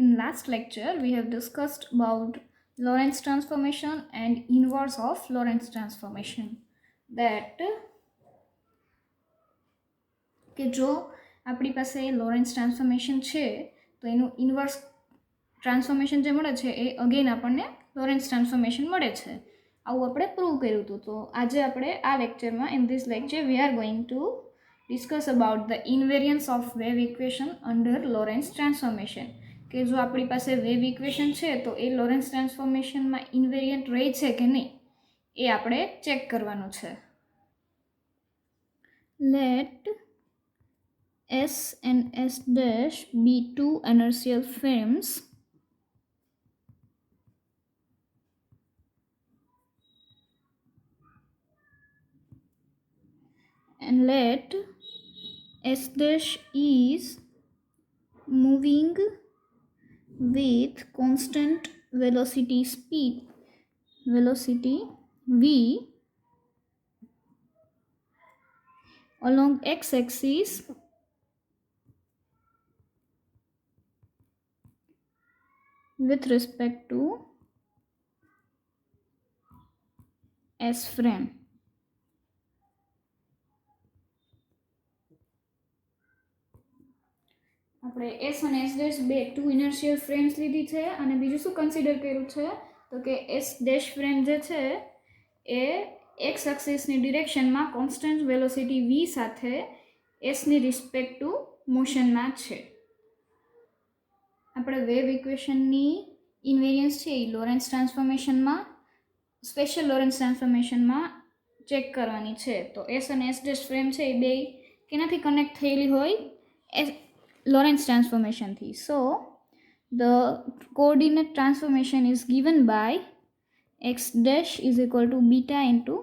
in last lecture we have discussed about Lorentz transformation and inverse of Lorentz transformation. That કે જો આપણી પાસે Lawrence transformation છે તો એનું ઇન્વર્સ ટ્રાન્સફોર્મેશન જે મળે છે એ અગેન આપણને લોરેન્સ ટ્રાન્સફોર્મેશન મળે છે. આવું આપણે પ્રૂવ કર્યું હતું. તો આજે આપણે આ લેક્ચરમાં in this lecture we are going to discuss about the invariance of wave equation under Lawrence transformation. કે જો આપણી પાસે વેવ ઇક્વેશન છે તો એ લોરેન્સ ટ્રાન્સફોર્મેશનમાં ઇન્વેરિયન્ટ રહે છે કે નહીં એ આપણે ચેક કરવાનું છે. Let S and S dash be two inertial frames and let S dash is moving with constant velocity v along x-axis with respect to S frame. આપણે એસ અને એસ ડેશ બે ટુ ઇનર્શિયલ ફ્રેમ્સ લીધી છે અને બીજું શું consider કર્યું છે તો કે એસ ડેશ ફ્રેમ જે છે એ એક્સ એક્સિસની ડિરેક્શનમાં કોન્સ્ટન્ટ વેલોસિટી v સાથે એસની રિસ્પેક્ટ ટુ મોશનમાં છે. આપણે વેવ ઇક્વેશનની ઇન્વેરિયન્સ છે એ લોરેન્સ ટ્રાન્સફોર્મેશનમાં સ્પેશિયલ લોરેન્સ ટ્રાન્સફોર્મેશનમાં ચેક કરવાની છે. તો એસ અને એસ ડેશ ફ્રેમ છે એ બે કેનાથી કનેક્ટ થયેલી હોય Lorentz transformation thi. So the coordinate transformation is given by x dash is equal to beta into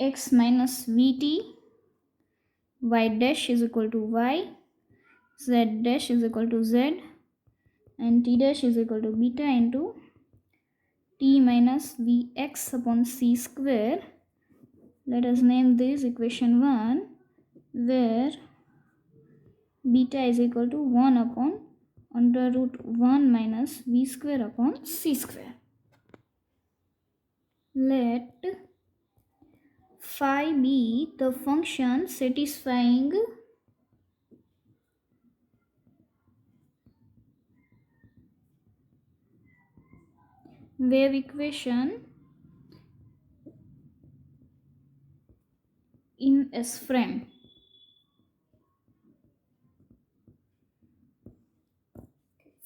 x minus vt, y dash is equal to y, z dash is equal to z, and t dash is equal to beta into t minus vx upon c square. Let us name this equation 1, where beta is equal to 1 upon under root 1 minus v square upon c square. Let phi be the function satisfying wave equation in S frame.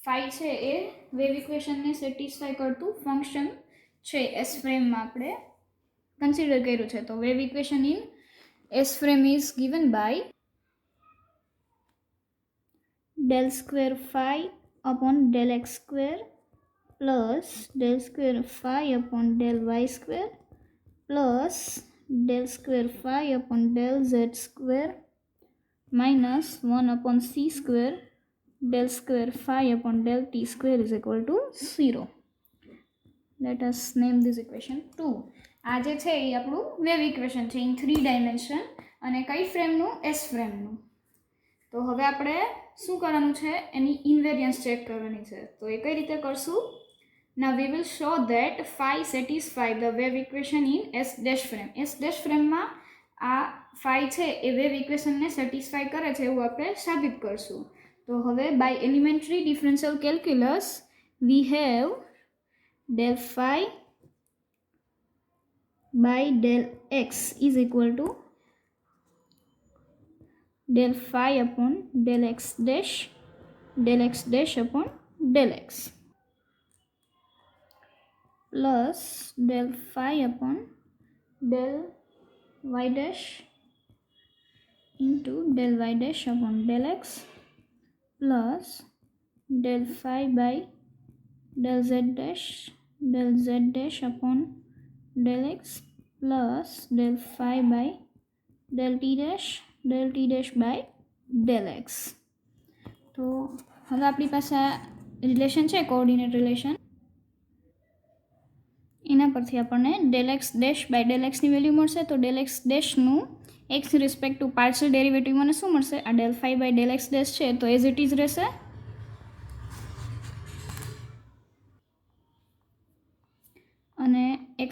Phi છે એ wave ઇક્વેશનને satisfy કરતું function છે S ફ્રેમમાં આપણે consider કર્યું છે. તો wave equation in S frame is given by del square phi upon del x square plus del square phi upon del y square plus del square phi upon del z square minus 1 upon c square del square phi upon del t square is equal to 0. Let us name this equation 2. આ જે છે એ આપણું wave equation છે in 3 dimension અને કઈ ફ્રેમનું S ફ્રેમનું. તો હવે આપણે શું કરવાનું છે એની ઇન્વેરિયન્સ ચેક કરવાની છે. તો એ કઈ રીતે કરશું? Now we will show that phi satisfy the wave equation in S dash frame. S dash ફ્રેમમાં આ phi છે એ વેવ ઇક્વેશનને સેટિસ્ફાય કરે છે એવું આપણે સાબિત કરશું. તો હવે by elementary differential calculus we have del phi by del x is equal to del phi upon del x dash upon del x plus del phi upon del y dash into del y dash upon del x plus del phi by del z dash upon del x plus del phi by del t dash by del x. તો હવે આપણી પાસે relation છે coordinate relation, એના પરથી આપણને del x dash by del x ની value મળશે. તો del x dash નું x respect to partial derivative મને શું મળશે? આ del phi by del x dash છે તો એઝ ઇટ ઇઝ રહેશે.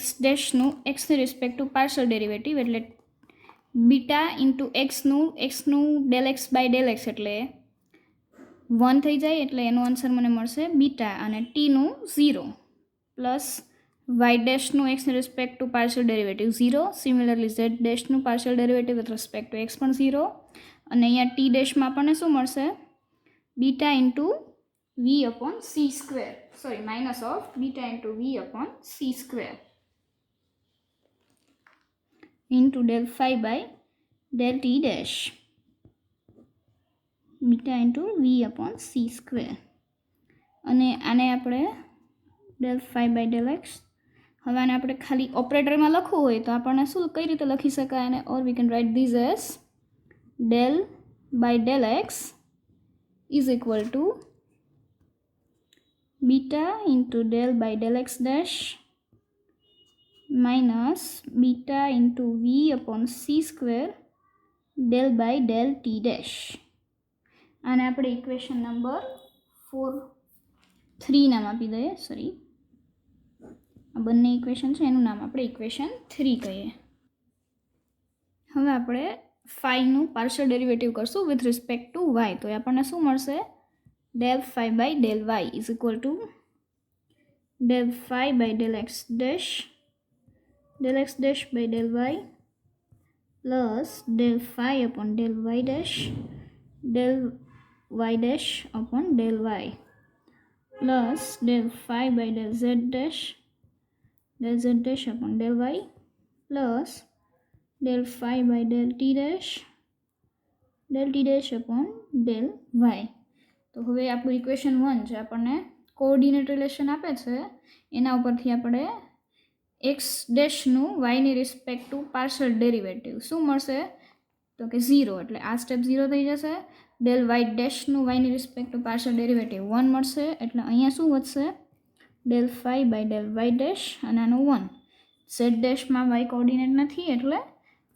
એક્સ ડેશનું એક્સની રિસ્પેક્ટ ટુ પાર્શિયલ ડેરિવેટિવ એટલે બીટા ઇન્ટુ એક્સનું del x by del x એટલે 1 થઈ જાય એટલે એનો આન્સર મને મળશે બીટા અને ટીનું 0 પ્લસ વાય ડેશનું એક્સની respect to partial derivative 0 similarly z ડેશનું partial derivative with respect to x પણ 0 અને અહીંયા ટી ડેશમાં આપણને શું મળશે beta into V upon C square minus of beta into V upon C square into del phi by del T dash beta into V upon C square અને આને આપણે del phi by del x હવે આને આપણે ખાલી ઓપરેટરમાં લખવું હોય તો આપણને શું કઈ રીતે લખી શકાય અને or we can write this as del by del x is equal to beta into del by del x dash minus beta into V upon C square del by del T dash આને આપણે equation number 3 નામ આપી દઈએ આ બંને equation છે એનું નામ આપણે ઇક્વેશન 3 કહીએ. હવે આપણે ફાઈનું પાર્શિયલ ડેરિવેટિવ કરશું વિથ રિસ્પેક્ટ ટુ વાય તો આપણને શું મળશે del phi by del Y is equal to del phi by del x dash by del Y plus del phi upon del Y dash upon del y plus del phi by del z dash upon del y plus del phi by del t dash upon del y. તો હવે આપણું equation 1 છે આપણને coordinate relation આપે છે એના ઉપરથી આપણે એક્સ ડેશનું વાયની રિસ્પેક્ટ ટુ પાર્શિયલ ડેરિવેટિવ શું મળશે તો કે 0 એટલે આ સ્ટેપ 0 થઈ જશે ડેલ વાય ડેશનું વાયની રિસ્પેક્ટ ટુ પાર્શિયલ ડેરિવેટિવ 1 મળશે એટલે અહીંયા શું વધશે del phi by del Y dash અને આનું 1 ઝેડ ડેશમાં વાય કોઓર્ડિનેટ નથી એટલે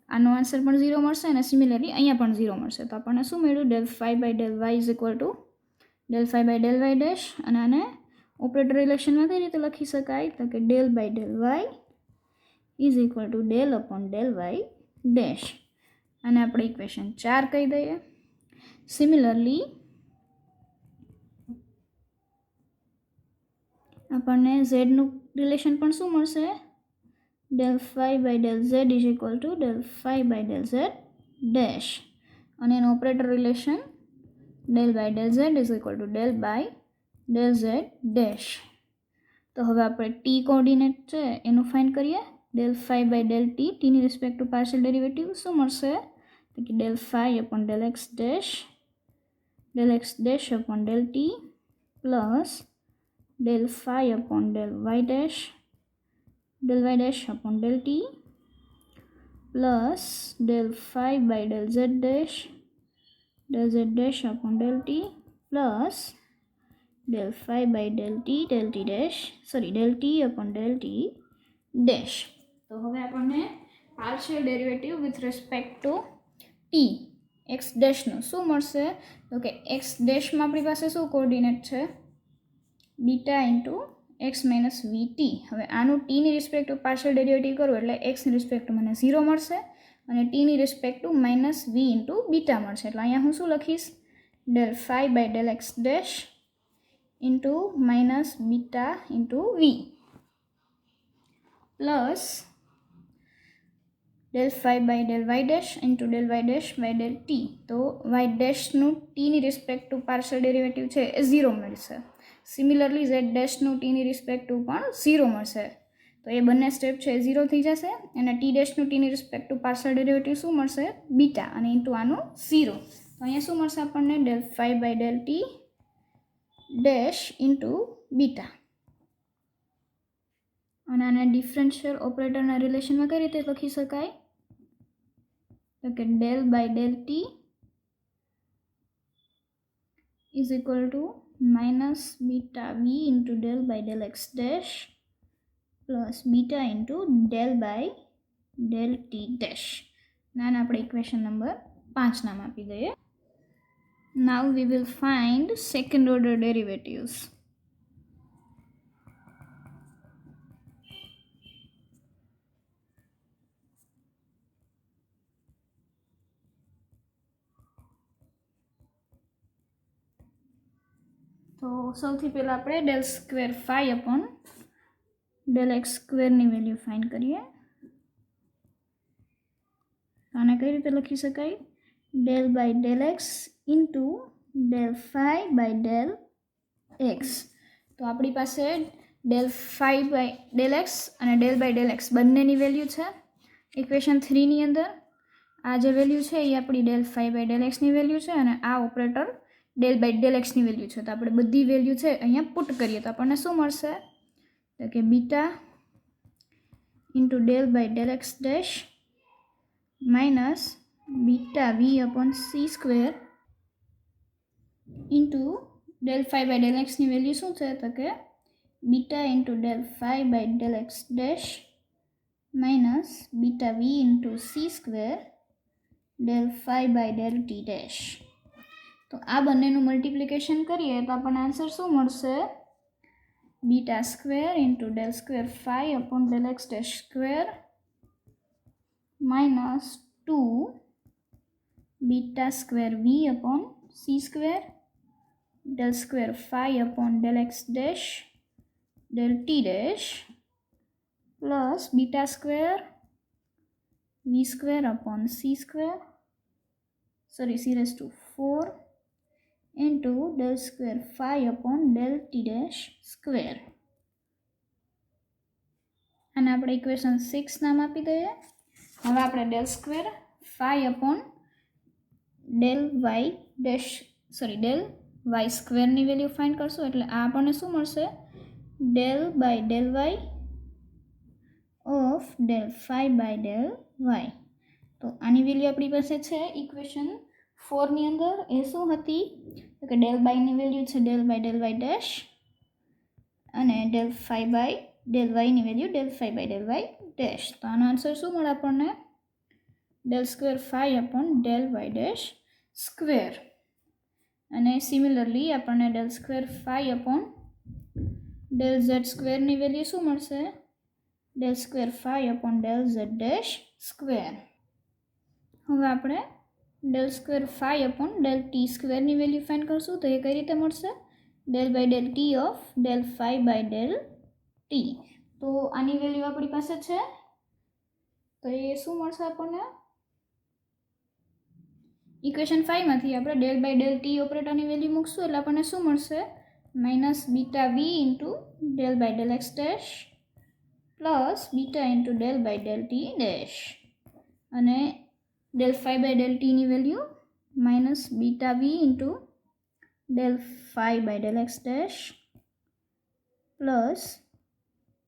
આનો આન્સર પણ 0 મળશે અને સિમિલરલી અહીંયા પણ 0 મળશે તો આપણને શું મળ્યું del phi by del Y is equal to del phi by del Y dash અને આને ઓપરેટર રિલેશનમાં કઈ રીતે લખી શકાય તો કે del by del Y is equal to del upon del Y dash અને આપણે ઇક્વેશન 4 કહી દઈએ. સિમિલરલી આપણને ઝેડનું રિલેશન પણ શું મળશે del phi by del z is equal to del phi by del z dash અને એનું operator relation del by del z is equal to del by del z dash. તો હવે આપણે ટી કોઓર્ડિનેટ છે એનું ફાઇન્ડ કરીએ del phi by del ટીની respect to partial derivative શું મળશે તો કે del phi upon del x dash upon del t plus del phi upon del Y dash upon del t plus del phi by del z dash upon del t plus del phi by del t upon del T dash. તો હવે આપણને partial derivative with respect to t x ડેશનું શું મળશે તો કે x ડેશમાં આપણી પાસે શું કોઓર્ડિનેટ છે beta into x minus v t. હવે આનું ટીની રિસ્પેક્ટ ટુ પાર્શિયલ ડેરિવેટિવ કરવું એટલે એક્સની રિસ્પેક્ટ મને 0 મળશે અને ટીની respect to minus v into beta મળશે એટલે અહીંયા હું શું લખીશ del phi by del x dash into minus beta into v plus del phi by del Y dash into del Y dash by del T. તો y ડેશનું ટીની respect to partial derivative છે એ 0 મળશે. સિમિલરલી ઝેડ ડેશનું ટીની respect two પણ 0 મળશે તો એ બંને સ્ટેપ છે એ 0 થઈ જશે અને ટી ડેશનું ટીની રિસ્પેક્ટ ટુ પાર્શિયલ ડેરિવેટિવ શું મળશે બીટા અને ઇન્ટુ આનું 0 તો અહીંયા શું મળશે આપણને del phi by del T dash into beta અને આને ડિફરન્શિયલ ઓપરેટરના રિલેશનમાં કઈ રીતે લખી શકાય તો કે del by del T is equal to minus beta V into del by del x dash plus beta into del by del T dash. આને આપણે ઇક્વેશન નંબર 5 નામ આપી દઈએ. Now we will find second order derivatives. તો સૌથી પહેલાં આપણે del square phi upon del x સ્ક્વેરની વેલ્યુ ફાઇન્ડ કરીએ. આને કઈ રીતે લખી શકાય? Del by del x into del phi by del x. તો આપણી પાસે del phi by del x અને ડેલ બાય ડેલ એક્સ બંનેની વેલ્યુ છે ઇક્વેશન 3ની અંદર. આ જે વેલ્યુ છે એ આપણી ડેલ ફાઈ બાય ડેલ એક્સની વેલ્યુ છે અને આ ઓપરેટર ડેલ બાય ડેલ એક્સની વેલ્યુ છે. તો આપણે બધી વેલ્યુ છે અહીંયા પુટ કરીએ તો આપણને શું મળશે? તો કે beta into del by del x dash minus beta v upon C square into del phi by del એક્સની વેલ્યુ શું છે? તો કે beta into del phi by del x dash minus beta V into c square del phi by del T dash. તો આ બંનેનું multiplication કરીએ તો આપણને આન્સર શું મળશે? Beta square into del square phi upon del x dash square minus 2 beta square V upon C square del square phi upon del x dash del T dash plus beta square v square upon C square c raise to 4 into del square phi upon del T dash square. અને આપણે equation 6 નામ આપી દઈએ. હવે આપણે del square phi upon del Y dash del Y સ્ક્વેરની value find કરશું. એટલે આ આપણને શું મળશે? Del by del Y of del phi by del Y. તો આની વેલ્યુ આપણી પાસે છે ઇક્વેશન 4ની અંદર. એ શું હતી? તો કે ડેલ બાયની વેલ્યુ છે del by del Y dash અને ડેલ ફાઈ બાય ડેલ વાયની value del phi by del Y dash. તો આનો આન્સર શું મળે આપણને? Del square phi upon del Y dash square. અને સિમિલરલી આપણને del square phi upon del z સ્ક્વેરની વેલ્યુ શું મળશે? Del square phi upon del z dash square. હવે આપણે del square phi upon del t સ્ક્વેરની value find કરશું. તો એ કઈ રીતે મળશે? Del by del T of del phi by del T. તો આની વેલ્યુ આપણી પાસે છે. તો એ શું મળશે આપણને? ઇક્વેશન 5માંથી આપણે ડેલ બાય ડેલ ટી ઓપરેટરની વેલ્યુ મૂકશું એટલે આપણને શું મળશે? Minus beta V into del by del x dash plus beta into del by del T dash. અને ડેલ ફાઈ બાય ડેલ ટીની value minus beta V into del phi by del x dash plus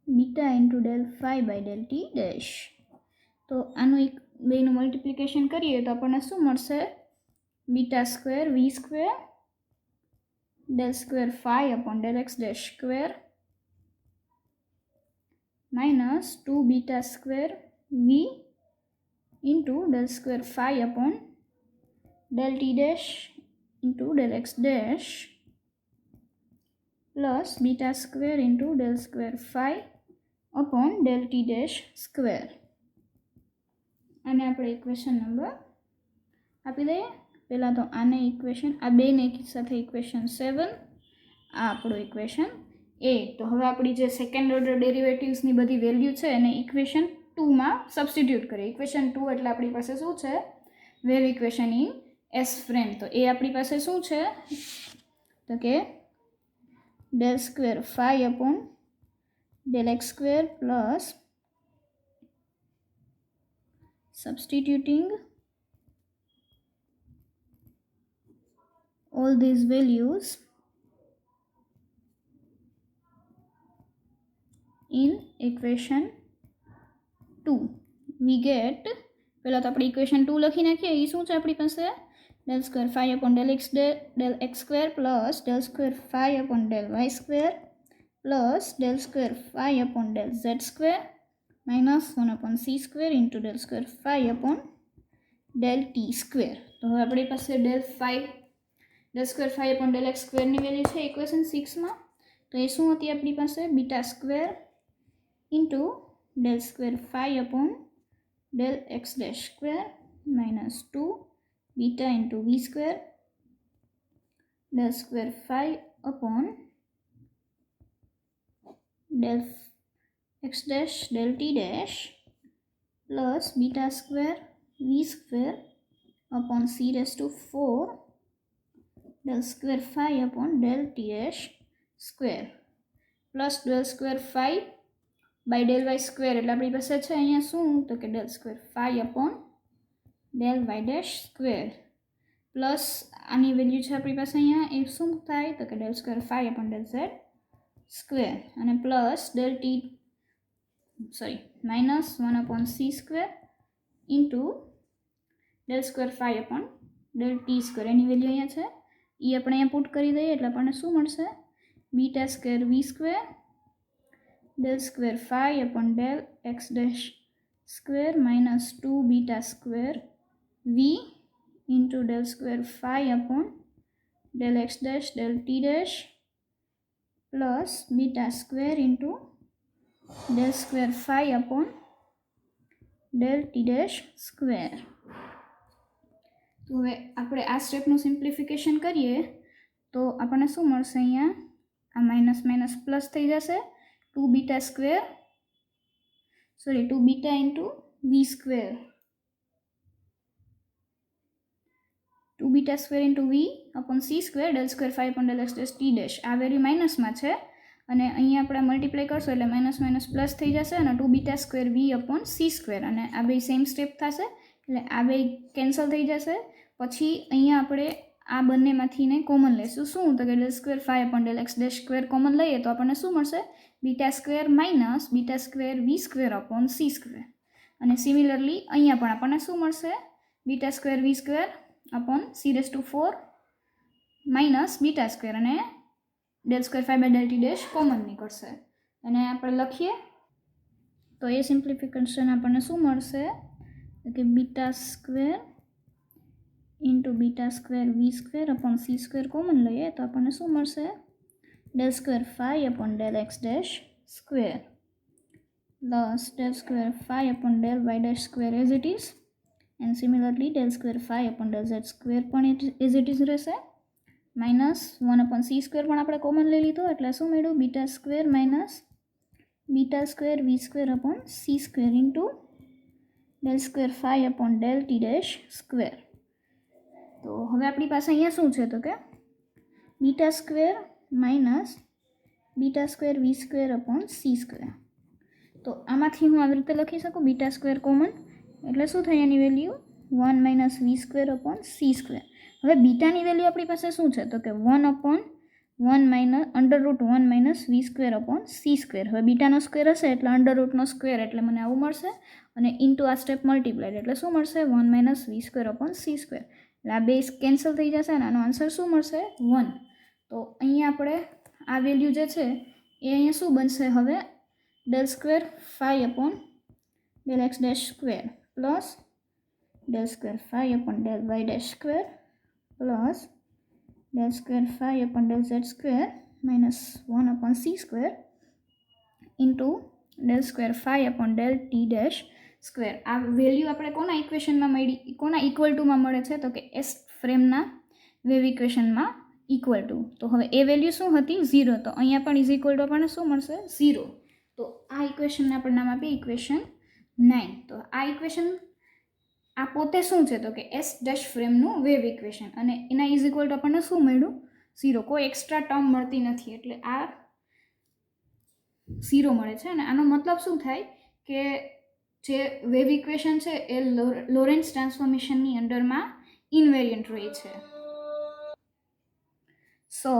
beta into del phi by del T dash. તો આનું એક બેનું multiplication કરીએ તો આપણને શું મળશે? Beta square v square del square phi upon del x dash square minus 2 beta square v into del square phi upon del T dash into del x dash plus beta square into del square phi upon del T dash square. આને આપણે equation number આપી દઈએ. પહેલાં તો આને equation આ બેને સાથે ઇક્વેશન 7 આ આપણું ઇક્વેશન 8. તો હવે આપણી જે સેકન્ડ ઓર્ડર ડેરિવેટિવ્સની બધી વેલ્યુ છે એને ઇક્વેશન 2માં સબસ્ટિટ્યુટ કરીએ. ઇક્વેશન 2 એટલે આપણી પાસે શું છે? Wave equation in S frame. તો એ આપણી પાસે શું છે? તો કે del square phi upon del x square plus substituting all these values in equation 2 we get પહેલાં તો આપણે ઇક્વેશન 2 લખી નાખીએ. એ શું છે આપણી પાસે? Del square phi upon del x square plus del square phi upon del y square plus del square phi upon del z square minus 1 upon C square into del square phi upon del t square. તો હવે આપણી પાસે del square phi upon del x સ્ક્વેરની value છે equation 6માં. તો એ શું હતી આપણી પાસે? Beta square into del square phi upon del x dash square minus 2 beta into V square del square phi upon del x dash del t dash plus beta square v square upon c raised to 4 del square phi upon del t dash square plus del square phi by del y square એટલે આપણી પાસે છે અહીંયા શું તો કે del square phi upon del y dash square plus આની value છે આપણી પાસે અહીંયા એ શું થાય તો કે del square phi upon del z square અને plus del t minus 1 upon c square into del square phi upon del t square એની વેલ્યુ અહીંયા છે એ આપણે અહીંયા પુટ કરી દઈએ એટલે આપણને શું મળશે beta square v square del square phi upon del x dash square minus 2 beta square v into del square phi upon del x dash del t dash plus beta square into del square phi upon del t dash square. તો હવે આપણે આ સ્ટેપનું simplification કરીએ તો આપણને શું મળશે અહીંયા આ માઇનસ માઇનસ પ્લસ થઈ જશે 2 beta square 2 beta into v square 2 beta square into v upon c square del square phi upon del x dash t dash આ વેલ્યુ માઇનસમાં છે અને અહીંયા આપણે મલ્ટીપ્લાય કરશો એટલે માઇનસ માઇનસ પ્લસ થઈ જશે અને 2 beta square v upon c square અને આ બે સેમ સ્ટેપ થશે એટલે આ બે કેન્સલ થઈ જશે પછી અહીંયા આપણે આ બંનેમાંથીને કોમન લઈશું શું તો કે del square phi upon del x dash square common લઈએ તો આપણને શું મળશે beta square minus beta square v square upon c square અને સિમિલરલી અહીંયા પણ આપણને શું મળશે beta square v square upon c raised to 4 minus beta square અને del square phi by del t dash common નીકળશે અને આપણે લખીએ તો એ સિમ્પ્લિફિકેશન આપણને શું મળશે કે beta square into beta square v square upon C square common લઈએ તો આપણને શું મળશે del square phi upon del x dash square plus del square phi upon del y dash square as it is and similarly del square phi upon del z square પણ as it is રહેશે minus 1 upon c square પણ આપણે common લઈ લીધો એટલે શું મળ્યું beta square minus beta square v square upon C square into del square phi upon del t dash square. તો હવે આપણી પાસે અહીંયા શું છે તો કે beta square minus beta square v square upon C square તો આમાંથી હું આવી રીતે લખી શકું બીટા સ્ક્વેર કોમન એટલે શું થાય એની વેલ્યુ 1 માઇનસ વી સ્ક્વેર અપોન સી સ્ક્વેર હવે બીટાની વેલ્યુ આપણી પાસે શું છે તો કે 1 upon 1 minus under root 1 minus વી સ્ક્વેર અપોન સી સ્ક્વેર હવે બીટાનો સ્ક્વેર હશે એટલે અંડર રૂટનો સ્ક્વેર એટલે મને આવું મળશે અને ઇન્ટુ આ સ્ટેપ મલ્ટીપ્લાઈડ એટલે શું મળશે 1 માઇનસ વી સ્ક્વેર અપોન સી સ્ક્વેર એટલે આ બે કેન્સલ થઈ જશે અને આનો આન્સર શું મળશે 1 તો અહીંયા આપણે આ વેલ્યુ જે છે એ અહીંયા શું બનશે હવે del square phi upon del x dash square plus del square phi upon del y dash square plus del square phi upon del z square minus 1 upon c square into del square phi upon del t dash square આ value આપણે કોના ઇક્વેશનમાં મળી કોના equal ટુમાં મળે છે તો કે S ફ્રેમના wave ઇક્વેશનમાં equal to તો હવે એ વેલ્યુ શું હતી 0 તો અહીંયા પણ ઇઝ ઇક્વલ ટુ આપણને શું મળશે 0 તો આ ઇક્વેશનને આપણે નામ આપીએ ઇક્વેશન 9 તો આ ઇક્વેશન આ પોતે શું છે તો કે એસ ડેશ ફ્રેમનું વેવ ઇક્વેશન અને એના ઇઝ ઇક્વલ ટુ આપણને શું મળ્યું 0 કોઈ એક્સ્ટ્રા ટર્મ મળતી નથી એટલે આ 0 મળે છે અને આનો મતલબ શું થાય કે જે વેવ ઇક્વેશન છે એ લોરેન્સ ટ્રાન્સફોર્મેશનની અંડરમાં ઇન્વેરિયન્ટ રહે છે સો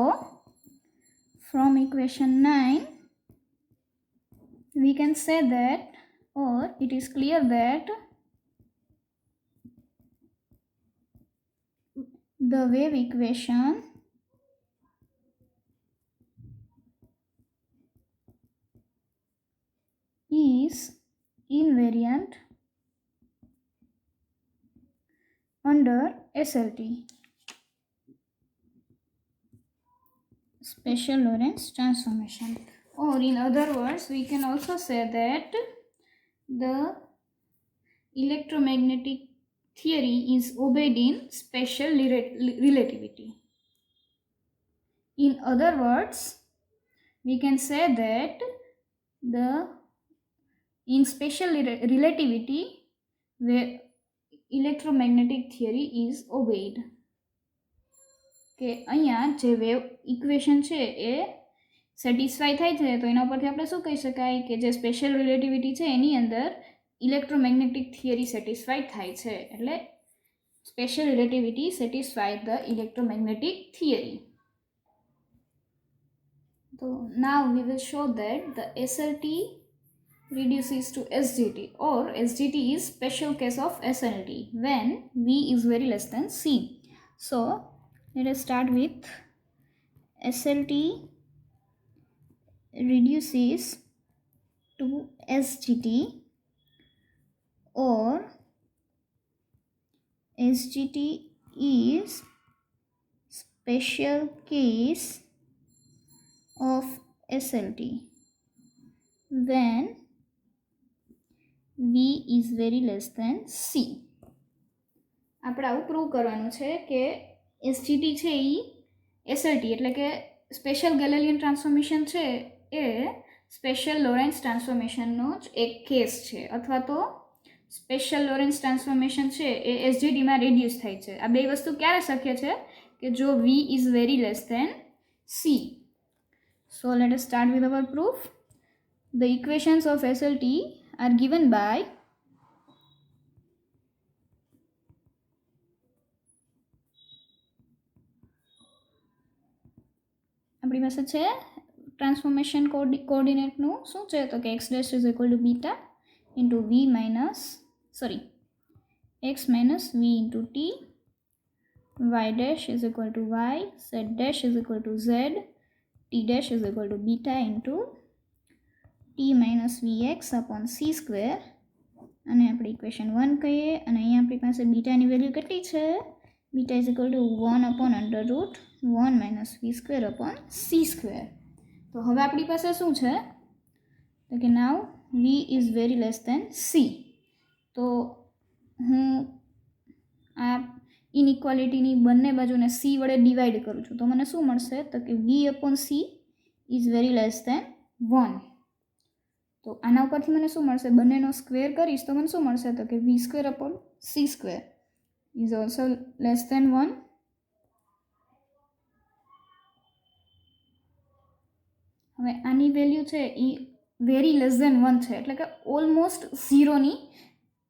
from equation 9 we can say that or it is clear that the wave equation is invariant under SLT, special Lorentz transformation, or in other words we can also say that the electromagnetic theory is obeyed in special relativity. In other words, we can say that in special relativity, where electromagnetic theory is obeyed. કે અહીંયા જે wave equation છે એ satisfy થાય છે, તો એના પરથી આપણે શું કહી શકાય કે જે સ્પેશિયલ રિલેટિવિટી છે એની અંદર ઇલેક્ટ્રોમેગ્નેટિક થિયરી સેટિસ્ફાઈ થાય છે, એટલે special relativity satisfy the electromagnetic theory. So now we will show that the SLT reduces to SGT, or SGT is special case of SLT when V is very less than C. So let us start with SLT reduces to SGT, or SGT is special case of SLT when V is very less than C. આપણે આવું prove કરવાનું છે કે એસજીટી છે એ એસએલટી એટલે કે special ગેલેલિયન transformation છે એ special Lawrence ટ્રાન્સફોર્મેશનનો જ એક કેસ છે, અથવા તો સ્પેશિયલ લોરેન્સ ટ્રાન્સફોર્મેશન છે એ એસજીટીમાં રેડ્યુસ થાય છે. આ બે વસ્તુ ક્યારે શક્ય છે કે જો V is very less than C. So let us start with our proof. The equations of SLT are given by આપણી પાસે છે ટ્રાન્સફોર્મેશન કોઓર્ડિનેટનું શું છે તો કે x dash is equal to beta into v minus x minus v into t, y dash is equal two y, z dash is equal two z, t dash is equal to beta into t minus vx upon c square, અને આપણે equation 1 કહીએ, અને અહીંયા આપણી પાસે બીટાની value કેટલી છે, beta is equal to 1 upon under root 1 minus V square upon C square. તો હવે આપણી પાસે શું છે તો કે now v is very less than c. તો હું આ ઇનઇક્વાલિટીની બંને બાજુને સી વડે ડિવાઈડ કરું છું, તો મને શું મળશે તો કે V upon C is very less than 1. તો આના ઉપરથી મને શું મળશે, બંનેનો સ્ક્વેર કરીશ તો મને શું મળશે તો કે v square upon C square is also less than 1. હવે આની વેલ્યુ છે એ વેરી લેસ દેન 1 છે, એટલે કે ઓલમોસ્ટ 0ની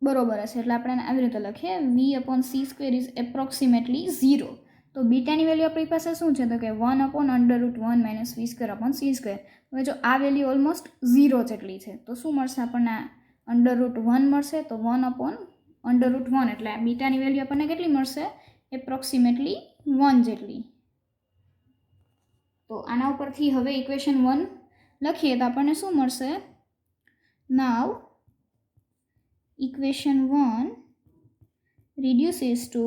બરોબર હશે, એટલે આપણે આવી રીતે લખીએ V upon C square is approximately 0. તો બીટાની વેલ્યુ આપણી પાસે શું છે તો કે 1 અપોન અંડર રૂટ 1 માઇનસ વી સ્ક્વેર અપોન સી સ્ક્વેર. હવે જો આ વેલ્યુ ઓલમોસ્ટ 0 જેટલી છે તો શું મળશે આપણને, અંડર રૂટ 1 મળશે, તો 1 અપોન અંડર રૂટ 1 એટલે બીટાની વેલ્યુ આપણને કેટલી મળશે, એપ્રોક્સિમેટલી 1 જેટલી. તો આના ઉપરથી હવે ઇક્વેશન 1 લખીએ તો આપણને શું મળશે, now equation 1 reduces to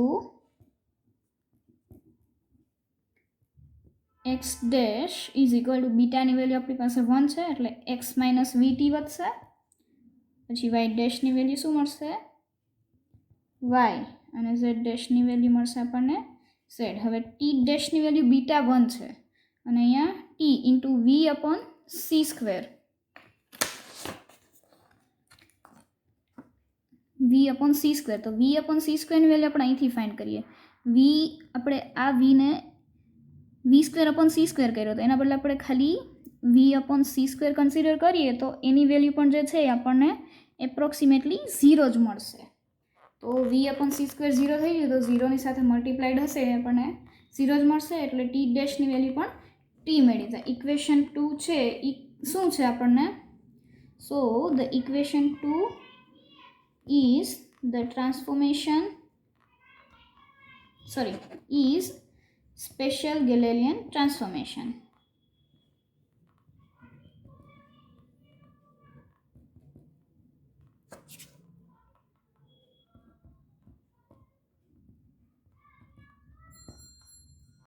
x dash is equal to બીટાની વેલ્યુ આપણી પાસે 1 છે એટલે x માઇનસ વીટી વધશે, પછી y ડેશની વેલ્યુ શું મળશે y, અને z ડેશની વેલ્યુ મળશે આપણને z. હવે t ડેશની વેલ્યુ બીટા 1 છે, અને અહીંયા t ઇન્ટુ વી અપોન સી સ્ક્વેર, વી અપોન સી સ્ક્વેર. તો વી અપોન સી સ્ક્વેરની વેલ્યુ આપણે અહીંથી ફાઇન્ડ કરીએ. વી આપણે આ વીને V square upon C square કર્યો, તો એના બદલે આપણે ખાલી V upon C square consider કરીએ તો એની વેલ્યુ પણ જે છે એ આપણને એપ્રોક્સિમેટલી 0 જ મળશે. તો વી અપોન સી સ્ક્વેર 0 થઈ ગયું, તો 0ની સાથે મલ્ટીપ્લાઈડ હશે એ આપણને 0 જ મળશે, એટલે ટી ડેશની વેલ્યુ પણ ટી મળી જાય. ઇક્વેશન 2 છે એ શું છે આપણને, સો the equation 2 is the transformation is special Galilean transformation.